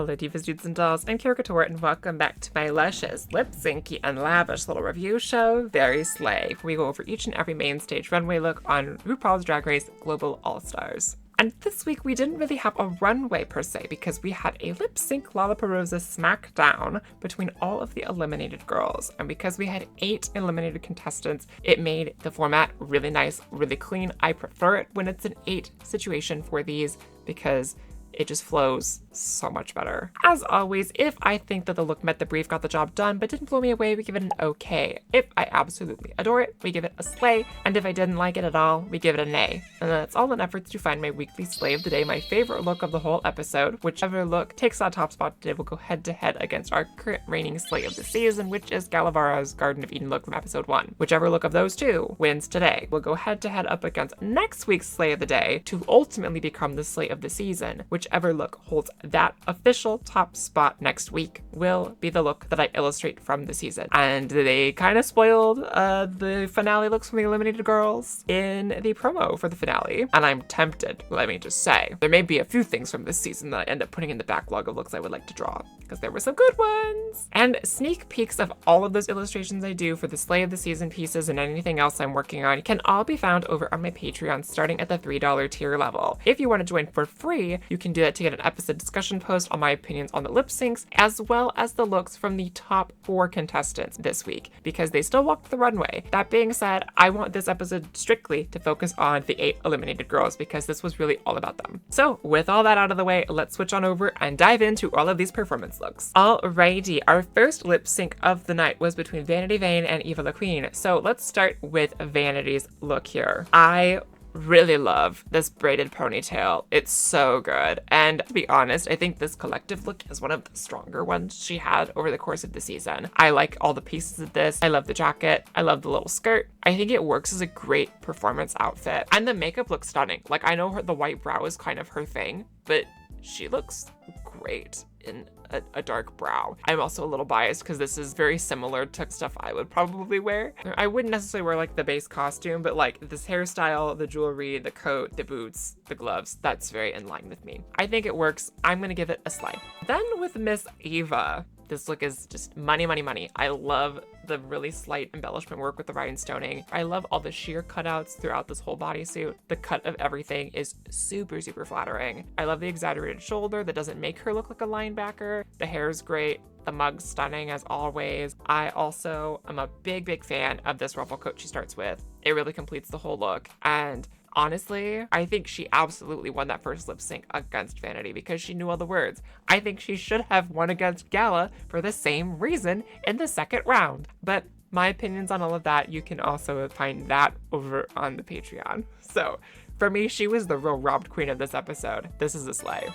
Hello divas, dudes, and dolls, I'm Couture, and welcome back to my luscious, lip-syncy, and lavish little review show, Very Slay. We go over each and every main stage runway look on RuPaul's Drag Race Global All-Stars. And this week we didn't really have a runway per se because we had a lip-sync Lollapalooza smackdown between all of the eliminated girls. And because we had 8 eliminated contestants, it made the format really nice, really clean. I prefer it when it's an 8 situation for these because it just flows so much better. As always, if I think that the look met the brief, got the job done, but didn't blow me away, we give it an okay. If I absolutely adore it, we give it a slay. And if I didn't like it at all, we give it an A. And that's all in efforts to find my weekly slay of the day, my favorite look of the whole episode. Whichever look takes that top spot today will go head to head against our current reigning slay of the season, which is Galavara's Garden of Eden look from episode 1. Whichever look of those two wins today will go head to head up against next week's slay of the day to ultimately become the slay of the season. Whichever look holds that official top spot next week will be the look that I illustrate from the season. And they kind of spoiled the finale looks from the eliminated girls in the promo for the finale. And I'm tempted, let me just say. There may be a few things from this season that I end up putting in the backlog of looks I would like to draw, because there were some good ones. And sneak peeks of all of those illustrations I do for the slay of the season pieces and anything else I'm working on can all be found over on my Patreon starting at the $3 tier level. If you want to join for free, you can do that to get an episode discussion post on my opinions on the lip syncs, as well as the looks from the top 4 contestants this week, because they still walked the runway. That being said, I want this episode strictly to focus on the 8 eliminated girls, because this was really all about them. So with all that out of the way, let's switch on over and dive into all of these performance looks. Alrighty, our first lip sync of the night was between Vanity Vane and Eva La Queen. So let's start with Vanity's look here. I really love this braided ponytail. It's so good. And to be honest, I think this collective look is one of the stronger ones she had over the course of the season. I like all the pieces of this. I love the jacket. I love the little skirt. I think it works as a great performance outfit. And the makeup looks stunning. Like, I know the white brow is kind of her thing, but she looks great in a dark brow. I'm also a little biased because this is very similar to stuff I would probably wear. I wouldn't necessarily wear like the base costume, but like this hairstyle, the jewelry, the coat, the boots, the gloves, that's very in line with me. I think it works. I'm gonna give it a slay. Then with Miss Eva, this look is just money, money, money. I love the really slight embellishment work with the rhinestoning. I love all the sheer cutouts throughout this whole bodysuit. The cut of everything is super, super flattering. I love the exaggerated shoulder that doesn't make her look like a linebacker. The hair is great. The mug's stunning as always. I also am a big, big fan of this ruffle coat she starts with. It really completes the whole look. And honestly, I think she absolutely won that first lip sync against Vanity because she knew all the words. I think she should have won against Gala for the same reason in the second round. But my opinions on all of that, you can also find that over on the Patreon. So for me, she was the real robbed queen of this episode. This is a slay.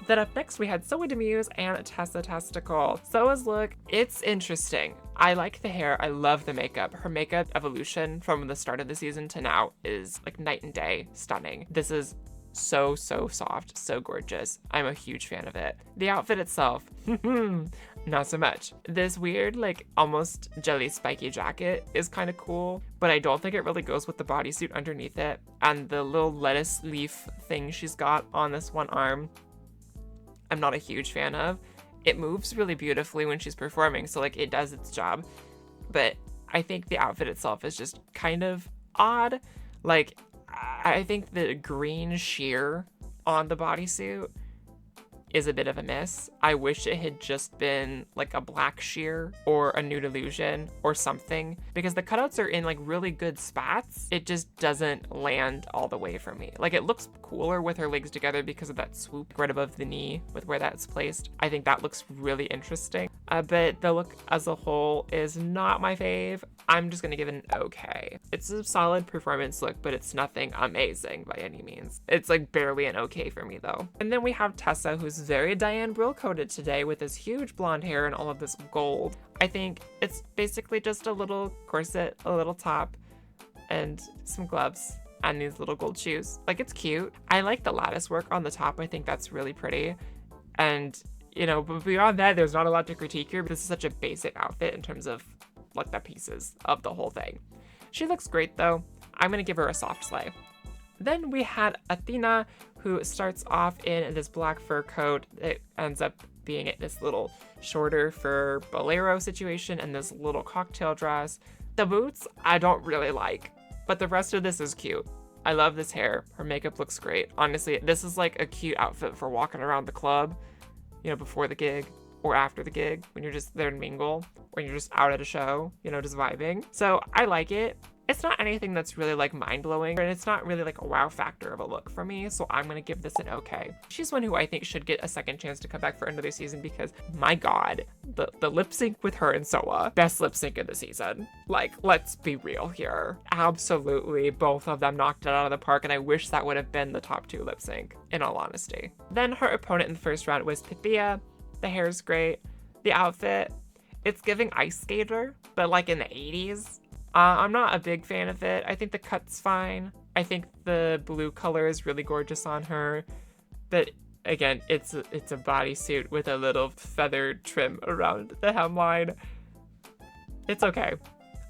Then up next, we had Zoe Demuse and Tessa Testicle. Zoe's look, it's interesting. I like the hair. I love the makeup. Her makeup evolution from the start of the season to now is like night and day stunning. This is so, so soft, so gorgeous. I'm a huge fan of it. The outfit itself, not so much. This weird, like almost jelly spiky jacket is kind of cool, but I don't think it really goes with the bodysuit underneath it. And the little lettuce leaf thing she's got on this one arm, I'm not a huge fan of. It moves really beautifully when she's performing, so like it does its job. But I think the outfit itself is just kind of odd. Like, I think the green sheer on the bodysuit is a bit of a miss. I wish it had just been like a black sheer or a nude illusion or something, because the cutouts are in like really good spots. It just doesn't land all the way for me. Like, it looks cooler with her legs together because of that swoop right above the knee with where that's placed. I think that looks really interesting. But the look as a whole is not my fave. I'm just gonna give it an okay. It's a solid performance look, but it's nothing amazing by any means. It's like barely an okay for me though. And then we have Tessa, who's very Diane Brill coated today with this huge blonde hair and all of this gold. I think it's basically just a little corset, a little top, and some gloves and these little gold shoes. Like, it's cute. I like the lattice work on the top. I think that's really pretty. And, you know, but beyond that, there's not a lot to critique here. But this is such a basic outfit in terms of like the pieces of the whole thing. She looks great though. I'm gonna give her a soft slay. Then we had Athena, who starts off in this black fur coat. It ends up being this little shorter for bolero situation and this little cocktail dress. The boots, I don't really like, but the rest of this is cute. I love this hair. Her makeup looks great. Honestly, this is like a cute outfit for walking around the club, you know, before the gig or after the gig, when you're just there to mingle, or you're just out at a show, you know, just vibing. So I like it. It's not anything that's really like mind-blowing, and it's not really like a wow factor of a look for me, so I'm gonna give this an okay. She's one who I think should get a second chance to come back for another season because, my god, the lip sync with her and Soa, best lip sync of the season. Like, let's be real here. Absolutely, both of them knocked it out of the park, and I wish that would have been the top 2 lip sync, in all honesty. Then her opponent in the first round was Pythia. The hair's great. The outfit, it's giving ice skater, but like in the 80s. I'm not a big fan of it. I think the cut's fine. I think the blue color is really gorgeous on her. But again, it's a bodysuit with a little feathered trim around the hemline. It's okay.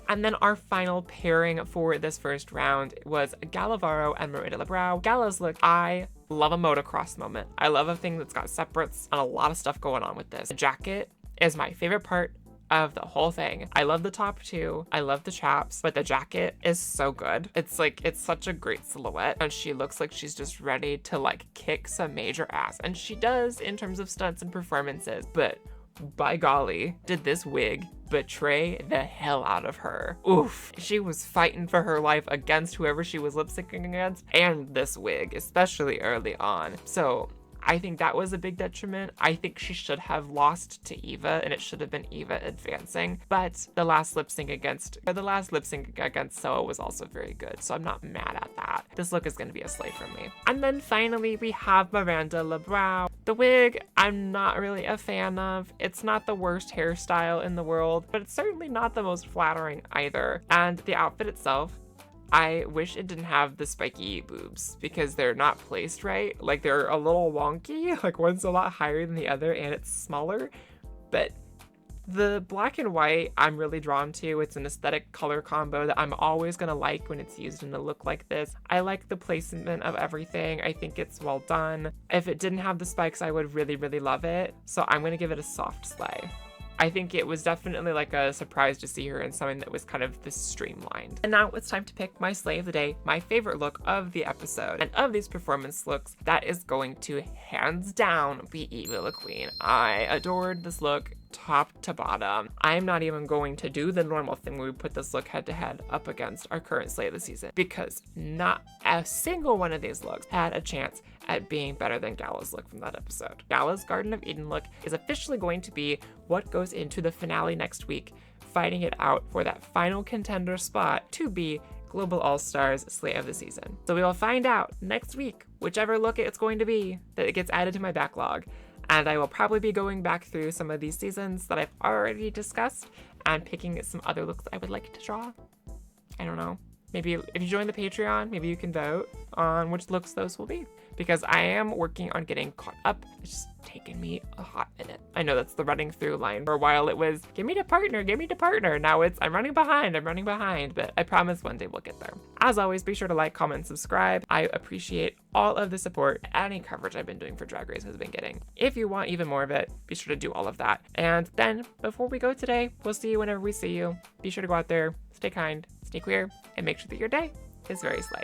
And then our final pairing for this first round was Galavaro and Miranda Lebrau. Gala's look, I love a motocross moment. I love a thing that's got separates and a lot of stuff going on with this. The jacket is my favorite part of the whole thing. I love the top too. I love the chaps, but the jacket is so good. It's like, it's such a great silhouette, and she looks like she's just ready to like kick some major ass. And she does in terms of stunts and performances, but by golly, did this wig betray the hell out of her. Oof. She was fighting for her life against whoever she was lip syncing against, and this wig, especially early on. So I think that was a big detriment. I think she should have lost to Eva, and it should have been Eva advancing. But the last lip sync against Soa was also very good, so I'm not mad at that. This look is going to be a slay for me. And then finally, we have Miranda Lebrau. The wig, I'm not really a fan of. It's not the worst hairstyle in the world, but it's certainly not the most flattering either. And the outfit itself, I wish it didn't have the spiky boobs because they're not placed right. Like, they're a little wonky. Like, one's a lot higher than the other and it's smaller. But the black and white I'm really drawn to. It's an aesthetic color combo that I'm always gonna like when it's used in a look like this. I like the placement of everything. I think it's well done. If it didn't have the spikes, I would really, really love it. So I'm gonna give it a soft slay. I think it was definitely like a surprise to see her in something that was kind of this streamlined. And now it's time to pick my slay of the day, my favorite look of the episode. And of these performance looks, that is going to hands down be Eva La Queen. I adored this look top to bottom. I'm not even going to do the normal thing where we put this look head to head up against our current slay of the season, because not a single one of these looks had a chance at being better than Gala's look from that episode. Gala's Garden of Eden look is officially going to be what goes into the finale next week, fighting it out for that final contender spot to be Global All-Stars Slay of the Season. So we will find out next week, whichever look it's going to be that it gets added to my backlog. And I will probably be going back through some of these seasons that I've already discussed and picking some other looks that I would like to draw. I don't know. Maybe if you join the Patreon, maybe you can vote on which looks those will be, because I am working on getting caught up. It's just taken me a hot minute. I know that's the running through line. For a while it was, give me the partner, give me the partner. Now it's, I'm running behind, but I promise one day we'll get there. As always, be sure to like, comment, and subscribe. I appreciate all of the support, any coverage I've been doing for Drag Race has been getting. If you want even more of it, be sure to do all of that. And then, before we go today, we'll see you whenever we see you. Be sure to go out there, stay kind, stay queer, and make sure that your day is very slay.